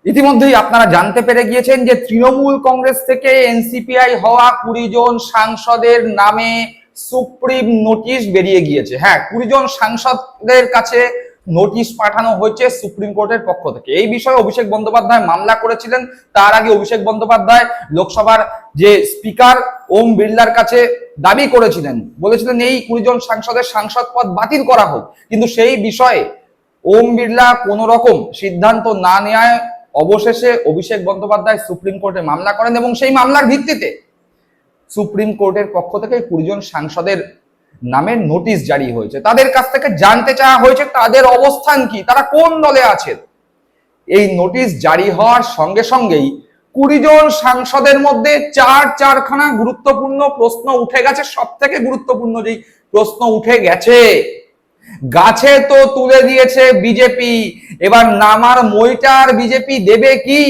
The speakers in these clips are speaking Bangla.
ইতিমধ্যেই আপনারা জানতে পেরে গিয়েছেন যে তৃণমূল কংগ্রেস থেকে এনসিপিআই হওয়া 20 জন সাংসদের নামে সুপ্রিম নোটিশ বেরিয়ে গিয়েছে। হ্যাঁ, 20 জন সাংসদের কাছে নোটিশ পাঠানো হয়েছে সুপ্রিম কোর্টের পক্ষ থেকে। এই বিষয়ে অভিষেক বন্দ্যোপাধ্যায় মামলা করেছিলেন। তার আগে অভিষেক বন্দ্যোপাধ্যায় লোকসভার যে স্পিকার ওম বিড়লার কাছে দাবি করেছিলেন, বলেছিলেন এই 20 জন সাংসদের সাংসদ পদ বাতিল করা হোক। কিন্তু সেই বিষয়ে ওম বিড়লা কোন রকম সিদ্ধান্ত না নেয় অবশেষে অভিষেক বন্দ্যোপাধ্যায় সুপ্রিম কোর্টে মামলা করেন এবং সেই মামলার ভিত্তিতে সুপ্রিম কোর্টের পক্ষ থেকে 20 জন সাংসদের নামে নোটিশ জারি হয়েছে। তাদের কাছ থেকে জানতে চাওয়া হয়েছে তাদের অবস্থান কি, তারা কোন দলে আছেন। এই নোটিশ জারি হওয়ার সঙ্গে সঙ্গেই 20 জন সাংসদের মধ্যে চারখানা গুরুত্বপূর্ণ প্রশ্ন উঠে গেছে। সব থেকে গুরুত্বপূর্ণ যেই প্রশ্ন উঠে গেছে, গাছে তো তুলে দিয়েছে বিজেপি, এবার নামার মইটার বিজেপি দেবে কি?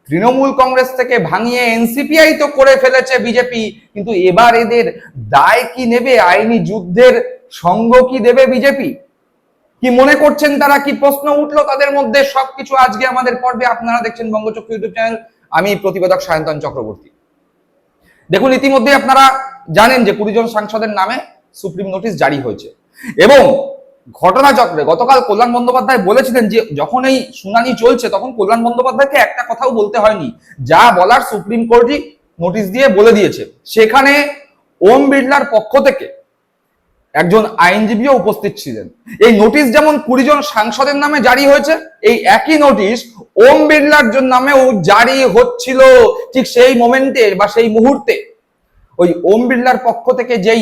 তৃণমূল কংগ্রেস থেকে ভাঙিয়ে এনসিপিআই তো করে ফেলেছে বিজেপি, কিন্তু এবার এদের দায় কি নেবে? আইনি যুদ্ধের সঙ্গ কি দেবে বিজেপি? কি মনে করছেন তারা? কি প্রশ্ন উঠলো তাদের মধ্যে? সবকিছু আজকে আমাদের পর্বে। আপনারা দেখছেন বঙ্গচক্র ইউটিউব চ্যানেল, আমি প্রতিবেদক সায়ন্তন চক্রবর্তী। দেখুন, ইতিমধ্যে আপনারা জানেন যে 20 জন সাংসদের নামে সুপ্রিম নোটিশ জারি হয়েছে এবং ঘটনাচক্রে গতকাল কল্যাণ বন্দ্যোপাধ্যায় বলেছিলেন যে যখন এই শুনানি চলছে তখন কল্যাণ বন্দ্যোপাধ্যায়কে একটা কথাও বলতে হয়নি, যা বলার সুপ্রিম কোর্টই নোটিশ দিয়ে বলে দিয়েছে। সেখানে ওম বিড়লার পক্ষ থেকে একজন আইনজীবীও উপস্থিত ছিলেন। এই নোটিশ যেমন 20 জন সাংসদের নামে জারি হয়েছে, এই একই নোটিশ ওম বিড়লার নামেও জারি হচ্ছিল। ঠিক সেই মোমেন্টে বা সেই মুহূর্তে ওই ওম বিড়লার পক্ষ থেকে যেই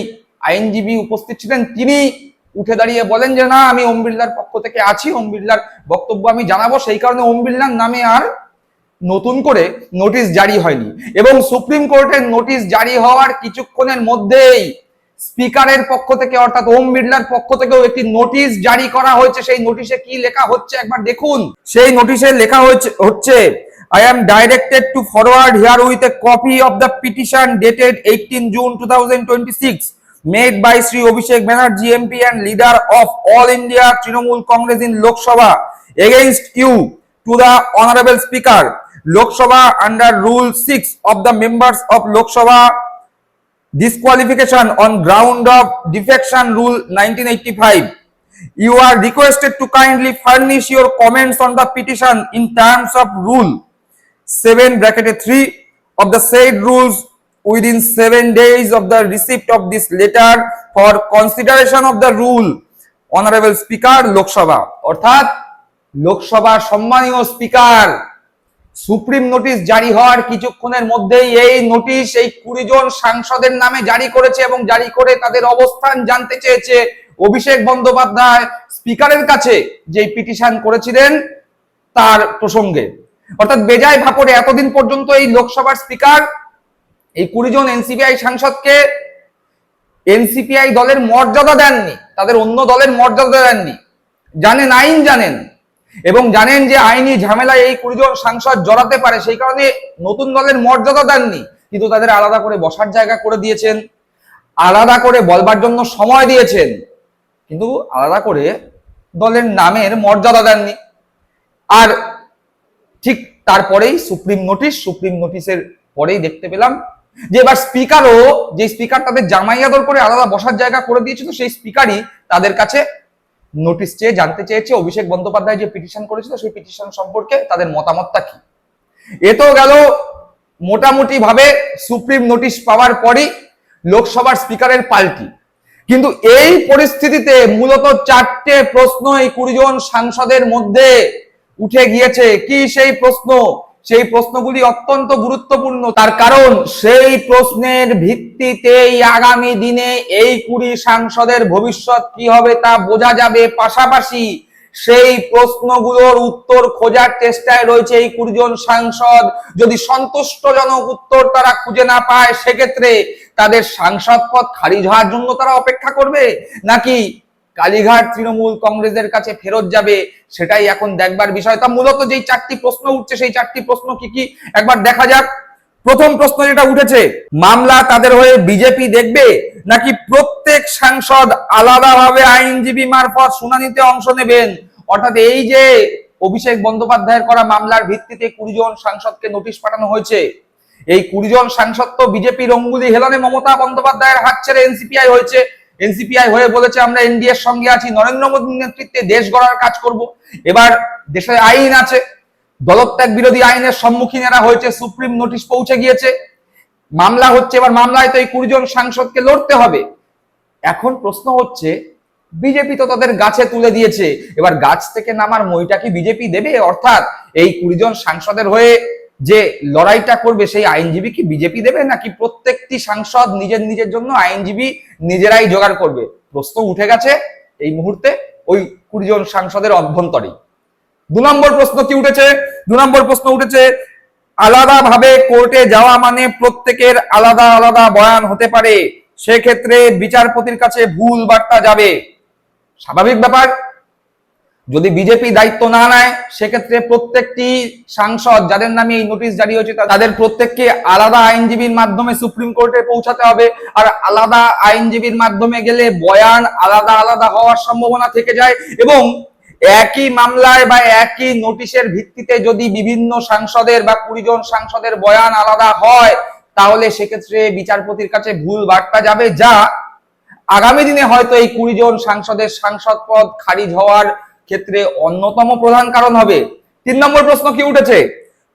আইনজীবী উপস্থিত ছিলেন তিনি উঠে দাঁড়িয়ে বলেন যে না, আমি ওম বিড়লার পক্ষ থেকে আছি, ওম বিড়লার বক্তব্য আমি জানাবো, সেই কারণে ওম বিড়লার নামে আর নতুন করে নোটিশ জারি হয়নি। এবং সুপ্রিম কোর্টের নোটিশ জারি হওয়ার কিছুক্ষণের মধ্যেই স্পিকারের পক্ষ থেকে অর্থাৎ ওম বিড়লার পক্ষ থেকেও একটি নোটিশ জারি করা হয়েছে। সেই নোটিশে কি লেখা হচ্ছে একবার দেখুন। সেই নোটিশে লেখা হচ্ছে I am directed to forward here with a copy of the petition dated 18 June 2026 made by Sri Abhishek Banerjee MP and leader of All India Trinamool Congress in Lok Sabha against you to the Honorable Speaker, Lok Sabha under Rule 6 of the members of Lok Sabha disqualification on ground of defection Rule 1985. You are requested to kindly furnish your comments on the petition in terms of Rule 7(3) of the said rules within 7 days of the receipt of this letter for consideration of the rule, Honorable Speaker, Lok Sabha. অর্থাৎ লোকসভার সম্মানীয় স্পিকার, সুপ্রিম নোটিশ জারি হওয়ার কিছুক্ষণের মধ্যেই এই নোটিশ এই 20 জন সাংসদের নামে জারি করেছে এবং জারি করে তাদের অবস্থান জানতে চেয়েছে অভিষেক বন্দ্যোপাধ্যায় স্পিকারের কাছে যে পিটিশন করেছিলেন তার প্রসঙ্গে। অর্থাৎ বেজায় ভাপরে এতদিন পর্যন্ত এই লোকসভার স্পিকার এই 20 জন এনসিপিআই সাংসদকে এনসিপিআই দলের মর্যাদা দেননি, তাদের অন্য দলের মর্যাদা দেননি। জানেন, আইন জানেন এবং জানেন যে আইনি ঝামেলায় এই 20 জন সাংসদ জড়াতে পারে, সেই কারণে নতুন দলের মর্যাদা দেননি। কিন্তু তাদের আলাদা করে বসার জায়গা করে দিয়েছেন, আলাদা করে বলবার জন্য সময় দিয়েছেন, কিন্তু আলাদা করে দলের নামের মর্যাদা দেননি। আর ঠিক তারপরেই সুপ্রিম নোটিশের পরেই দেখতে পেলাম যে এবার স্পিকারও, যে স্পিকার তাদের জামাই আদর করে আলাদা বসার জায়গা করে দিয়েছিল, সেই স্পিকারই তাদের কাছে নোটিশ চেয়ে জানতে চেয়েছে অভিষেক বন্দ্যোপাধ্যায় যে পিটিশন করেছিল সেই পিটিশন সম্পর্কে তাদের মতামতটা কি। এ তো গেল মোটামুটি ভাবে সুপ্রিম নোটিশ পাওয়ার পরই লোকসভার স্পিকারের পাল্টি। কিন্তু এই পরিস্থিতিতে মূলত 4টে প্রশ্ন এই 20 জন সাংসদের মধ্যে উঠে গিয়েছে। কি সেই প্রশ্ন? সেই প্রশ্নগুলি অত্যন্ত গুরুত্বপূর্ণ, তার কারণ সেই প্রশ্নের ভিত্তিতেই আগামী দিনে এই 20 সাংসদের ভবিষ্যৎ কি হবে তা বোঝা যাবে। পাশাপাশি সেই প্রশ্নগুলোর উত্তর খোঁজার চেষ্টায় রয়েছে এই 20 জন সাংসদ। যদি সন্তুষ্টজনক উত্তর তারা খুঁজে না পায়, সেক্ষেত্রে তাদের সাংসদ পদ খারিজ হওয়ার জন্য তারা অপেক্ষা করবে, নাকি কালীঘাট তৃণমূল কংগ্রেসের কাছে ফেরত যাবে, সেটাই এখন দেখবার বিষয়। তা মূলত যেই 4টি প্রশ্ন উঠছে সেই 4টি প্রশ্ন কি কি একবার দেখা যাক। প্রথম প্রশ্ন যেটা উঠেছে, মামলা তাদের হয়ে বিজেপি দেখবে নাকি প্রত্যেক সাংসদ আলাদাভাবে আইনজীবী মারফত শুনানিতে অংশ নেবেন? অর্থাৎ এই যে অভিষেক বন্দ্যোপাধ্যায়ের করা মামলার ভিত্তিতে 20 জন সাংসদকে নোটিশ পাঠানো হয়েছে। এই 20 জন সাংসদ তো বিজেপির অঙ্গুলি হেলনে মমতা বন্দ্যোপাধ্যায়ের হাত ছেড়ে এনসিপিআই হয়েছে। এনসিপিআই হয়ে বলেছে আমরা এনডিএ এর সঙ্গে আছি, নরেন্দ্র মোদীর নেতৃত্বে দেশ গড়ার কাজ করব। এবার দেশে আইন আছে, দলত্যাগ বিরোধী আইনের সম্মুখীন এরা হয়েছে, সুপ্রিম নোটিশ পৌঁছে গিয়েছে, মামলা হচ্ছে। এবার মামলায় তো এই 20 জন সাংসদকে লড়তে হবে। এখন প্রশ্ন হচ্ছে, বিজেপি তো তাদের গাছে তুলে দিয়েছে, এবার গাছ থেকে নামার মইটা কি বিজেপি দেবে? অর্থাৎ এই 20 জন সাংসদের হয়ে যে লড়াইটা করবে সেই আইনজীবী কি বিজেপি দেবে, নাকি প্রত্যেকটি সাংসদ নিজের নিজের জন্য আইনজীবী নিজেরাই জোগাড় করবে? প্রশ্ন উঠে গেছে এই মুহূর্তে ওই 20 জন সাংসদের অভ্যন্তরেই। 2 নম্বর প্রশ্ন কি উঠেছে? 2 নম্বর প্রশ্ন উঠেছে, আলাদাভাবে কোর্টে যাওয়া মানে প্রত্যেকের আলাদা আলাদা বয়ান হতে পারে, সেক্ষেত্রে বিচারপতির কাছে ভুল বার্তা যাবে। স্বাভাবিক ব্যাপার, যদি বিজেপি দায়িত্ব না নেয় সেক্ষেত্রে প্রত্যেকটি সাংসদ যাদের নামে এই নোটিশ জারি হয়েছে তাদের প্রত্যেককে আলাদা আইনজীবীর মাধ্যমে সুপ্রিম কোর্টে পৌঁছাতে হবে। আর আলাদা আইনজীবীর মাধ্যমে গেলে বয়ান আলাদা আলাদা হওয়ার সম্ভাবনা থেকে যায়, এবং একই মামলায় বা একই নোটিশের ভিত্তিতে যদি বিভিন্ন সাংসদের বা 20 জন সাংসদের বয়ান আলাদা হয় তাহলে সেক্ষেত্রে বিচারপতির কাছে ভুল বার্তা যাবে, যা আগামী দিনে হয়তো এই 20 জন সাংসদের সাংসদ পদ খারিজ হওয়ার ক্ষেত্রে অন্যতম প্রধান কারণ হবে। 3 নম্বর প্রশ্ন কি উঠেছে?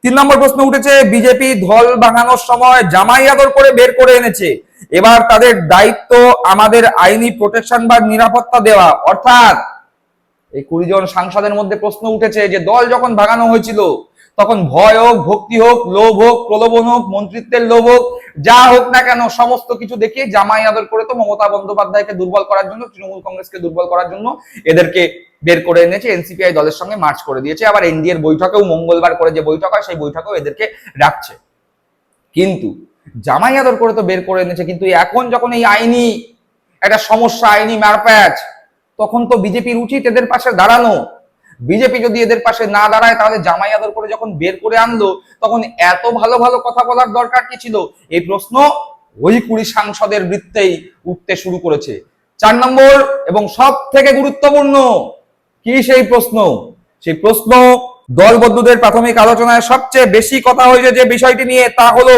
3 নম্বর প্রশ্ন উঠেছে, বিজেপি দল ভাঙানোর সময় জামাই আদর করে বের করে এনেছে, এবার তাদের দায়িত্ব আমাদের আইনি প্রোটেকশন বা নিরাপত্তা দেওয়া। অর্থাৎ এই 20 জন সাংসদের মধ্যে প্রশ্ন উঠেছে যে দল যখন ভাঙানো হয়েছিল তখন ভয় হোক, ভক্তি হোক, লোভ হোক, প্রলোভন হোক, মন্ত্রিত্বের লোভ হোক, যা হোক না কেন সমস্ত কিছু দেখিয়ে জামাই আদর করে তো মমতা বন্দ্যোপাধ্যায়কে দুর্বল করার জন্য, তৃণমূল কংগ্রেসকে দুর্বল করার জন্য এদেরকে বের করে এনেছে। এনসিপিআই দলের সঙ্গে মার্চ করে দিয়েছে, আবার এনডিএর বৈঠকেও মঙ্গলবার করে যে বৈঠক হয় সেই বৈঠকেও এদেরকে রাখছে। কিন্তু জামাই আদর করে তো বের করে এনেছে, কিন্তু এখন যখন এই আইনি একটা সমস্যা, আইনি মারপ্যাচ, তখন তো বিজেপির উচিত এদের পাশে দাঁড়ানো। বিজেপি যদি এদের পাশে না দাঁড়ায় তাহলে জামাই আদর করে যখন বের করে আনলো তখন এত ভালো ভালো কথা বলার দরকার কি ছিল? এই প্রশ্ন ওই 20 সাংসদের বৃত্তেই উঠতে শুরু করেছে। 4 নম্বর এবং সব থেকে গুরুত্বপূর্ণ কি সেই প্রশ্ন? সেই প্রশ্ন দলবদ্ধদের প্রাথমিক আলোচনায় সবচেয়ে বেশি কথা হয়েছে যে বিষয়টি নিয়ে, তা হলো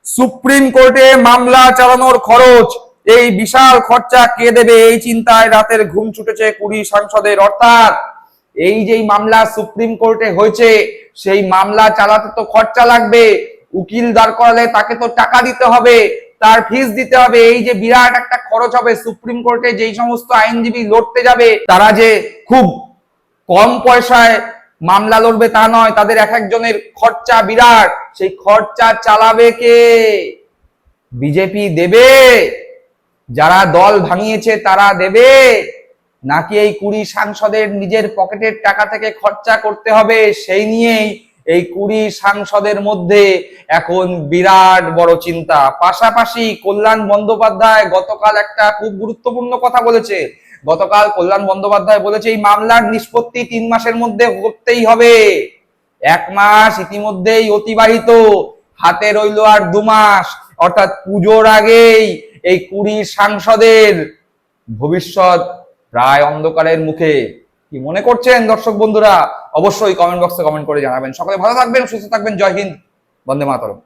সুপ্রিম কোর্টে মামলা চালানোর খরচ। এই বিশাল খরচা কে দেবে? এই চিন্তায় রাতের ঘুম ছুটেছে 20 সাংসদের। অর্থাৎ এই যে মামলা সুপ্রিম কোর্টে হয়েছে সেই মামলা চালাতে তো খরচা লাগবে, উকিল দাঁড় করালে তাকে তো টাকা দিতে হবে, তার ফিস দিতে হবে, এই যে বিরাট একটা খরচ হবে। সুপ্রিম কোর্টে যেই সমস্ত আইনজীবী লড়তে যাবে তারা যে খুব কম পয়সায় মামলা লড়বে তা নয়, তাদের এক একজনের খরচা বিরাট। সেই খরচা চালাবে কে? বিজেপি দেবে? যারা দল ভাঙিয়েছে তারা দেবে? নাকি এই 20 সাংসদের নিজের পকেটের টাকা থেকে খরচা করতে হবে? সেই নিয়েই এই 20 সাংসদের মধ্যে এখন বিরাট বড় চিন্তা। পাশাপাশি কল্যাণ বন্দ্যোপাধ্যায় গতকাল একটা খুব গুরুত্বপূর্ণ কথা বলেছে। গতকাল কল্যাণ বন্দ্যোপাধ্যায় বলেছে এই মামলার নিষ্পত্তি 3 মাসের মধ্যে করতেই হবে। 1 মাস ইতিমধ্যেই অতিবাহিত, হাতে রইল আর 2 মাস, অর্থাৎ পুজোর আগেই এই 20 সাংসদের ভবিষ্যৎ প্রায় অন্ধকারের মুখে। কি মনে করছেন দর্শক বন্ধুরা? অবশ্যই কমেন্ট বক্সে কমেন্ট করে জানাবেন। সকলে ভালো থাকবেন, সুস্থ থাকবেন। জয় হিন্দ, বন্দে মাতরম।